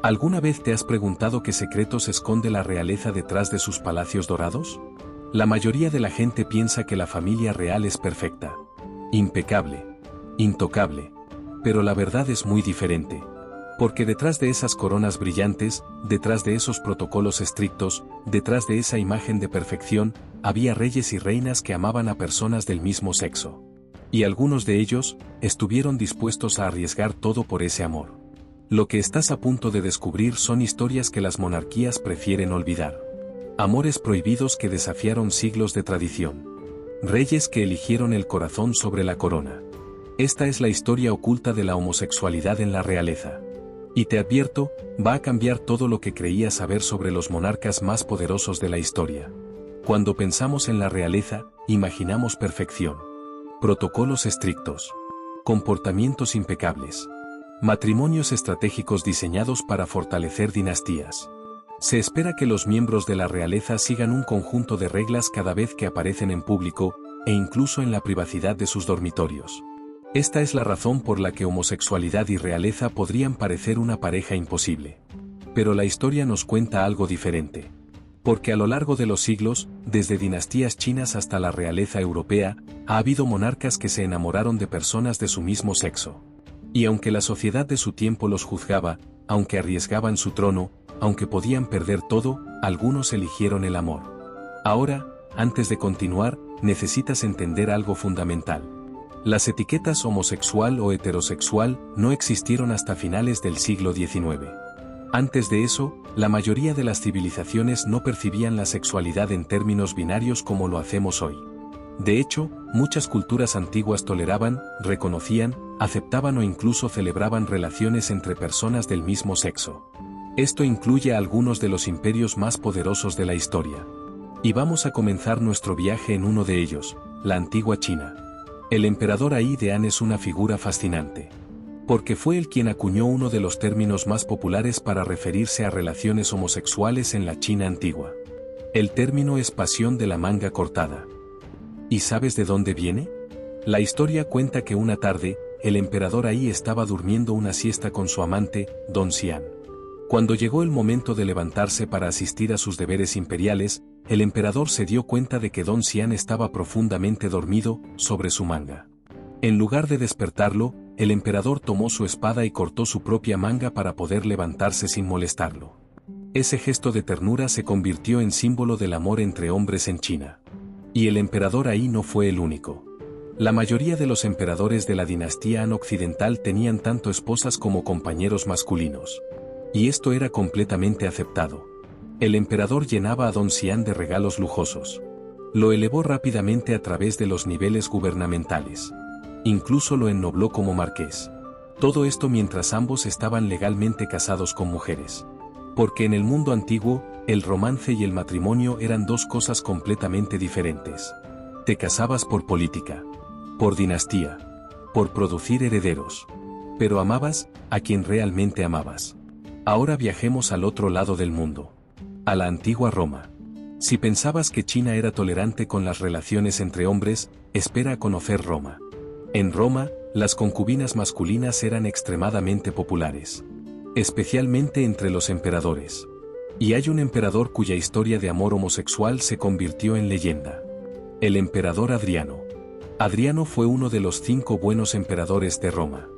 ¿Alguna vez te has preguntado qué secretos esconde la realeza detrás de sus palacios dorados? La mayoría de la gente piensa que la familia real es perfecta, impecable, intocable. Pero la verdad es muy diferente. Porque detrás de esas coronas brillantes, detrás de esos protocolos estrictos, detrás de esa imagen de perfección, había reyes y reinas que amaban a personas del mismo sexo. Y algunos de ellos estuvieron dispuestos a arriesgar todo por ese amor. Lo que estás a punto de descubrir son historias que las monarquías prefieren olvidar. Amores prohibidos que desafiaron siglos de tradición. Reyes que eligieron el corazón sobre la corona. Esta es la historia oculta de la homosexualidad en la realeza. Y te advierto, va a cambiar todo lo que creías saber sobre los monarcas más poderosos de la historia. Cuando pensamos en la realeza, imaginamos perfección. Protocolos estrictos. Comportamientos impecables. Matrimonios estratégicos diseñados para fortalecer dinastías. Se espera que los miembros de la realeza sigan un conjunto de reglas cada vez que aparecen en público, e incluso en la privacidad de sus dormitorios. Esta es la razón por la que homosexualidad y realeza podrían parecer una pareja imposible. Pero la historia nos cuenta algo diferente. Porque a lo largo de los siglos, desde dinastías chinas hasta la realeza europea, ha habido monarcas que se enamoraron de personas de su mismo sexo. Y aunque la sociedad de su tiempo los juzgaba, aunque arriesgaban su trono, aunque podían perder todo, algunos eligieron el amor. Ahora, antes de continuar, necesitas entender algo fundamental. Las etiquetas homosexual o heterosexual no existieron hasta finales del siglo XIX. Antes de eso, la mayoría de las civilizaciones no percibían la sexualidad en términos binarios como lo hacemos hoy. De hecho, muchas culturas antiguas toleraban, reconocían, aceptaban o incluso celebraban relaciones entre personas del mismo sexo. Esto incluye a algunos de los imperios más poderosos de la historia. Y vamos a comenzar nuestro viaje en uno de ellos, la antigua China. El emperador Ai de Han es una figura fascinante. Porque fue él quien acuñó uno de los términos más populares para referirse a relaciones homosexuales en la China antigua. El término es pasión de la manga cortada. ¿Y sabes de dónde viene? La historia cuenta que una tarde, el emperador Ai estaba durmiendo una siesta con su amante, Don Xian. Cuando llegó el momento de levantarse para asistir a sus deberes imperiales, el emperador se dio cuenta de que Don Xian estaba profundamente dormido, sobre su manga. En lugar de despertarlo, el emperador tomó su espada y cortó su propia manga para poder levantarse sin molestarlo. Ese gesto de ternura se convirtió en símbolo del amor entre hombres en China. Y el emperador Ai no fue el único. La mayoría de los emperadores de la dinastía Han occidental tenían tanto esposas como compañeros masculinos. Y esto era completamente aceptado. El emperador llenaba a Don Xian de regalos lujosos. Lo elevó rápidamente a través de los niveles gubernamentales. Incluso lo ennobló como marqués. Todo esto mientras ambos estaban legalmente casados con mujeres. Porque en el mundo antiguo, el romance y el matrimonio eran dos cosas completamente diferentes. Te casabas por política, por dinastía, por producir herederos. Pero amabas a quien realmente amabas. Ahora viajemos al otro lado del mundo. A la antigua Roma. Si pensabas que China era tolerante con las relaciones entre hombres, espera a conocer Roma. En Roma, las concubinas masculinas eran extremadamente populares. Especialmente entre los emperadores. Y hay un emperador cuya historia de amor homosexual se convirtió en leyenda. El emperador Adriano. Adriano fue uno de los 5 buenos emperadores de Roma.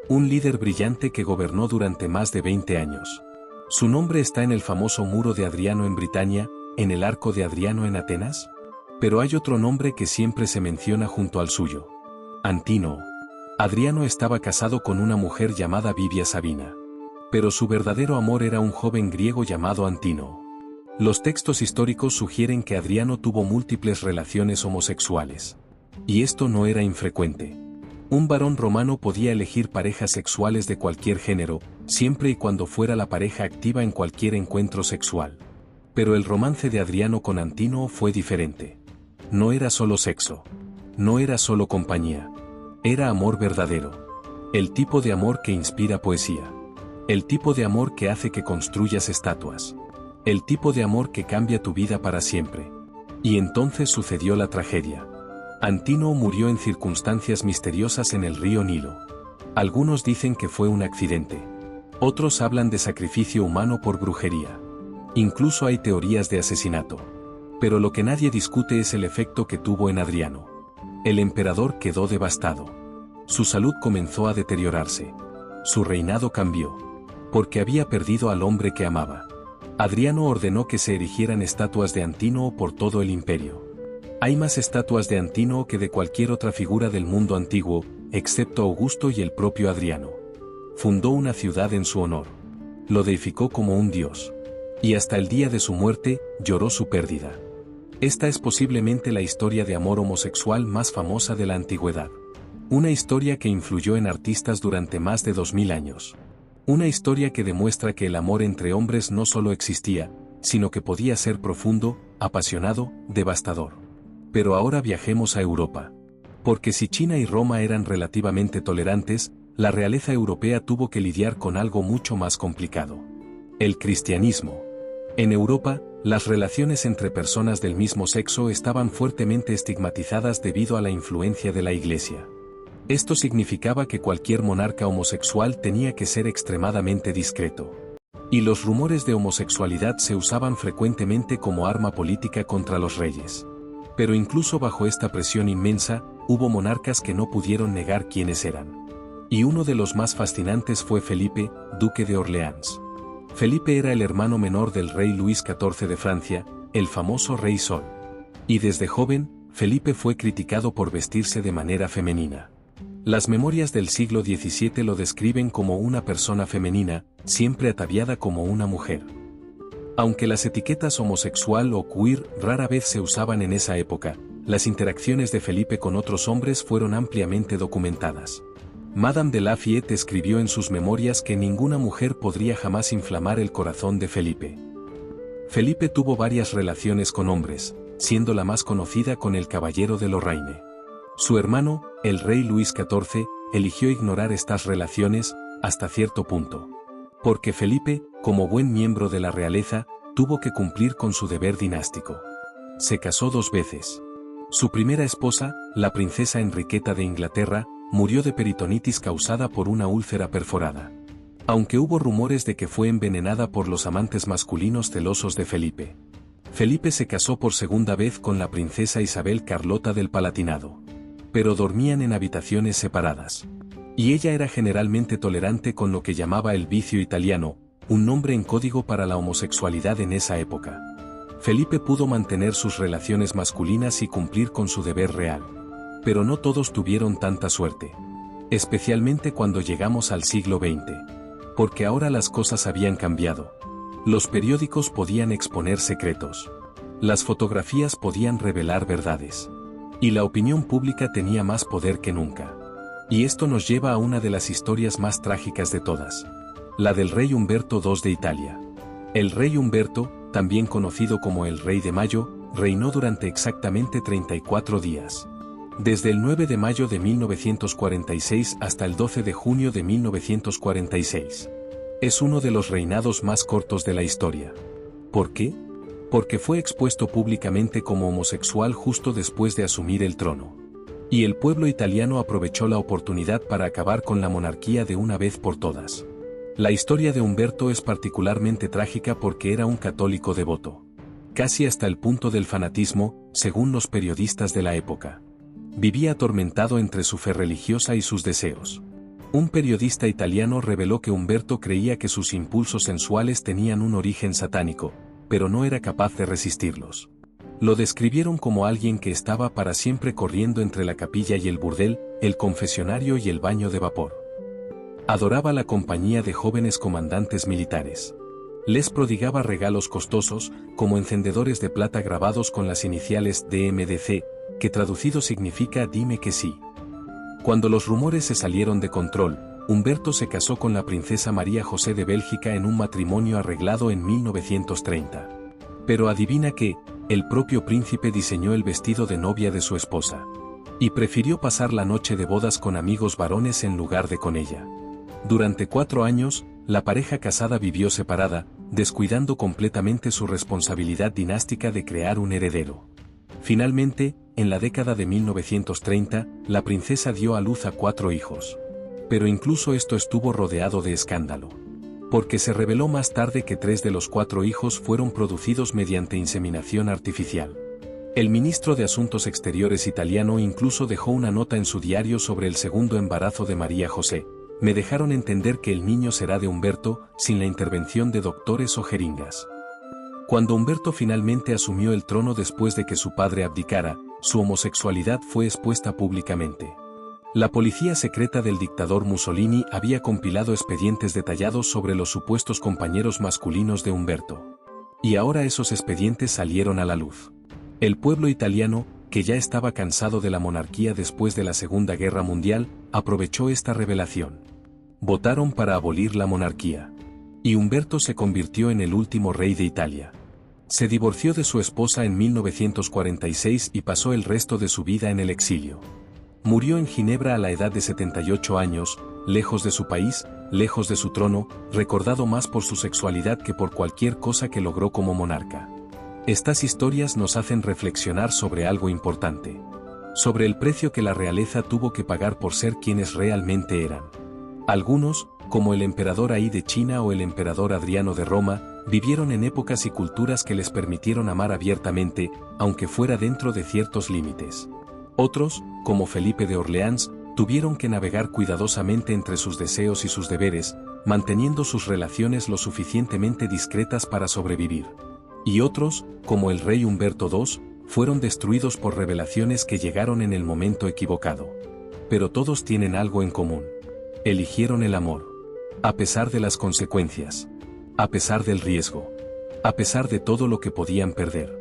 Un líder brillante que gobernó durante más de 20 años. Su nombre está en el famoso muro de Adriano en Britania, en el arco de Adriano en Atenas. Pero hay otro nombre que siempre se menciona junto al suyo. Antínoco. Adriano estaba casado con una mujer llamada Vivia Sabina. Pero su verdadero amor era un joven griego llamado Antínoco. Los textos históricos sugieren que Adriano tuvo múltiples relaciones homosexuales. Y esto no era infrecuente. Un varón romano podía elegir parejas sexuales de cualquier género, siempre y cuando fuera la pareja activa en cualquier encuentro sexual. Pero el romance de Adriano con Antínoco fue diferente. No era solo sexo. No era solo compañía. Era amor verdadero. El tipo de amor que inspira poesía. El tipo de amor que hace que construyas estatuas. El tipo de amor que cambia tu vida para siempre. Y entonces sucedió la tragedia. Antínoco murió en circunstancias misteriosas en el río Nilo. Algunos dicen que fue un accidente. Otros hablan de sacrificio humano por brujería. Incluso hay teorías de asesinato. Pero lo que nadie discute es el efecto que tuvo en Adriano. El emperador quedó devastado. Su salud comenzó a deteriorarse. Su reinado cambió. Porque había perdido al hombre que amaba. Adriano ordenó que se erigieran estatuas de Antínoo por todo el imperio. Hay más estatuas de Antínoo que de cualquier otra figura del mundo antiguo, excepto Augusto y el propio Adriano. Fundó una ciudad en su honor. Lo deificó como un dios. Y hasta el día de su muerte, lloró su pérdida. Esta es posiblemente la historia de amor homosexual más famosa de la antigüedad. Una historia que influyó en artistas durante más de 2000 años. Una historia que demuestra que el amor entre hombres no solo existía, sino que podía ser profundo, apasionado, devastador. Pero ahora viajemos a Europa. Porque si China y Roma eran relativamente tolerantes, la realeza europea tuvo que lidiar con algo mucho más complicado. El cristianismo. En Europa, las relaciones entre personas del mismo sexo estaban fuertemente estigmatizadas debido a la influencia de la Iglesia. Esto significaba que cualquier monarca homosexual tenía que ser extremadamente discreto. Y los rumores de homosexualidad se usaban frecuentemente como arma política contra los reyes. Pero incluso bajo esta presión inmensa, hubo monarcas que no pudieron negar quiénes eran. Y uno de los más fascinantes fue Felipe, duque de Orleans. Felipe era el hermano menor del rey Luis XIV de Francia, el famoso Rey Sol. Y desde joven, Felipe fue criticado por vestirse de manera femenina. Las memorias del siglo XVII lo describen como una persona femenina, siempre ataviada como una mujer. Aunque las etiquetas homosexual o queer rara vez se usaban en esa época, las interacciones de Felipe con otros hombres fueron ampliamente documentadas. Madame de Lafayette escribió en sus memorias que ninguna mujer podría jamás inflamar el corazón de Felipe. Felipe tuvo varias relaciones con hombres, siendo la más conocida con el caballero de Lorraine. Su hermano, el rey Luis XIV, eligió ignorar estas relaciones, hasta cierto punto. Porque Felipe, como buen miembro de la realeza, tuvo que cumplir con su deber dinástico. Se casó 2 veces. Su primera esposa, la princesa Enriqueta de Inglaterra, murió de peritonitis causada por una úlcera perforada. Aunque hubo rumores de que fue envenenada por los amantes masculinos celosos de Felipe. Felipe se casó por segunda vez con la princesa Isabel Carlota del Palatinado. Pero dormían en habitaciones separadas. Y ella era generalmente tolerante con lo que llamaba el vicio italiano, un nombre en código para la homosexualidad en esa época. Felipe pudo mantener sus relaciones masculinas y cumplir con su deber real. Pero no todos tuvieron tanta suerte. Especialmente cuando llegamos al siglo XX. Porque ahora las cosas habían cambiado. Los periódicos podían exponer secretos. Las fotografías podían revelar verdades. Y la opinión pública tenía más poder que nunca. Y esto nos lleva a una de las historias más trágicas de todas. La del rey Humberto II de Italia. El rey Humberto, también conocido como el Rey de Mayo, reinó durante exactamente 34 días. Desde el 9 de mayo de 1946 hasta el 12 de junio de 1946. Es uno de los reinados más cortos de la historia. ¿Por qué? Porque fue expuesto públicamente como homosexual justo después de asumir el trono. Y el pueblo italiano aprovechó la oportunidad para acabar con la monarquía de una vez por todas. La historia de Humberto es particularmente trágica porque era un católico devoto. Casi hasta el punto del fanatismo, según los periodistas de la época. Vivía atormentado entre su fe religiosa y sus deseos. Un periodista italiano reveló que Humberto creía que sus impulsos sensuales tenían un origen satánico, pero no era capaz de resistirlos. Lo describieron como alguien que estaba para siempre corriendo entre la capilla y el burdel, el confesionario y el baño de vapor. Adoraba la compañía de jóvenes comandantes militares. Les prodigaba regalos costosos, como encendedores de plata grabados con las iniciales DMDC, que traducido significa dime que sí. Cuando los rumores se salieron de control, Humberto se casó con la princesa María José de Bélgica en un matrimonio arreglado en 1930. Pero adivina qué, el propio príncipe diseñó el vestido de novia de su esposa. Y prefirió pasar la noche de bodas con amigos varones en lugar de con ella. Durante 4 años, la pareja casada vivió separada, descuidando completamente su responsabilidad dinástica de crear un heredero. Finalmente, en la década de 1930, la princesa dio a luz a 4 hijos. Pero incluso esto estuvo rodeado de escándalo. porque se reveló más tarde que 3 de los 4 hijos fueron producidos mediante inseminación artificial. El ministro de Asuntos Exteriores italiano incluso dejó una nota en su diario sobre el segundo embarazo de María José. Me dejaron entender que el niño será de Humberto, sin la intervención de doctores o jeringas. Cuando Humberto finalmente asumió el trono después de que su padre abdicara, su homosexualidad fue expuesta públicamente. La policía secreta del dictador Mussolini había compilado expedientes detallados sobre los supuestos compañeros masculinos de Humberto. Y ahora esos expedientes salieron a la luz. El pueblo italiano, que ya estaba cansado de la monarquía después de la Segunda Guerra Mundial, aprovechó esta revelación. Votaron para abolir la monarquía. Y Humberto se convirtió en el último rey de Italia. Se divorció de su esposa en 1946 y pasó el resto de su vida en el exilio. Murió en Ginebra a la edad de 78 años, lejos de su país, lejos de su trono, recordado más por su sexualidad que por cualquier cosa que logró como monarca. Estas historias nos hacen reflexionar sobre algo importante. Sobre el precio que la realeza tuvo que pagar por ser quienes realmente eran. Algunos, como el emperador Ai de China o el emperador Adriano de Roma, vivieron en épocas y culturas que les permitieron amar abiertamente, aunque fuera dentro de ciertos límites. Otros, como Felipe de Orleans, tuvieron que navegar cuidadosamente entre sus deseos y sus deberes, manteniendo sus relaciones lo suficientemente discretas para sobrevivir. Y otros, como el rey Humberto II, fueron destruidos por revelaciones que llegaron en el momento equivocado. Pero todos tienen algo en común. Eligieron el amor. A pesar de las consecuencias. A pesar del riesgo. A pesar de todo lo que podían perder.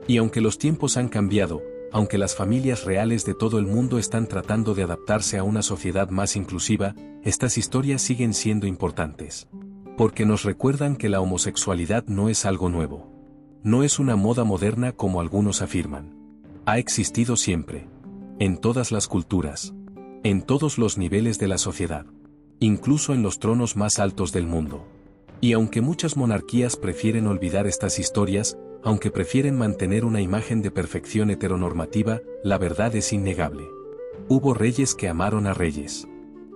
Y aunque los tiempos han cambiado, aunque las familias reales de todo el mundo están tratando de adaptarse a una sociedad más inclusiva, estas historias siguen siendo importantes. Porque nos recuerdan que la homosexualidad no es algo nuevo. No es una moda moderna como algunos afirman. Ha existido siempre. En todas las culturas. En todos los niveles de la sociedad. Incluso en los tronos más altos del mundo. Y aunque muchas monarquías prefieren olvidar estas historias, aunque prefieren mantener una imagen de perfección heteronormativa, la verdad es innegable. Hubo reyes que amaron a reyes.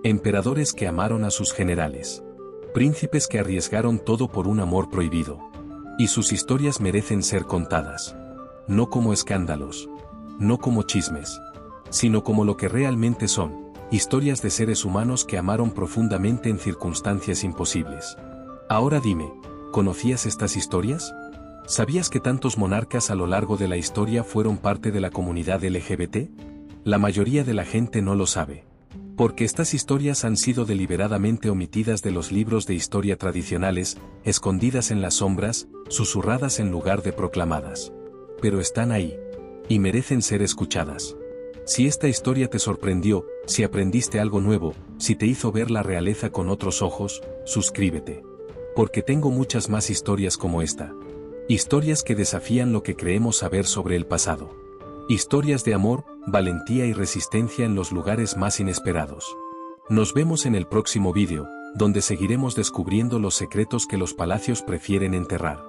Emperadores que amaron a sus generales. Príncipes que arriesgaron todo por un amor prohibido. Y sus historias merecen ser contadas. No como escándalos. No como chismes. Sino como lo que realmente son, historias de seres humanos que amaron profundamente en circunstancias imposibles. Ahora dime, ¿conocías estas historias? ¿Sabías que tantos monarcas a lo largo de la historia fueron parte de la comunidad LGBT? La mayoría de la gente no lo sabe. Porque estas historias han sido deliberadamente omitidas de los libros de historia tradicionales, escondidas en las sombras, susurradas en lugar de proclamadas. Pero están ahí. Y merecen ser escuchadas. Si esta historia te sorprendió, si aprendiste algo nuevo, si te hizo ver la realeza con otros ojos, suscríbete. Porque tengo muchas más historias como esta. Historias que desafían lo que creemos saber sobre el pasado. Historias de amor, valentía y resistencia en los lugares más inesperados. Nos vemos en el próximo vídeo, donde seguiremos descubriendo los secretos que los palacios prefieren enterrar.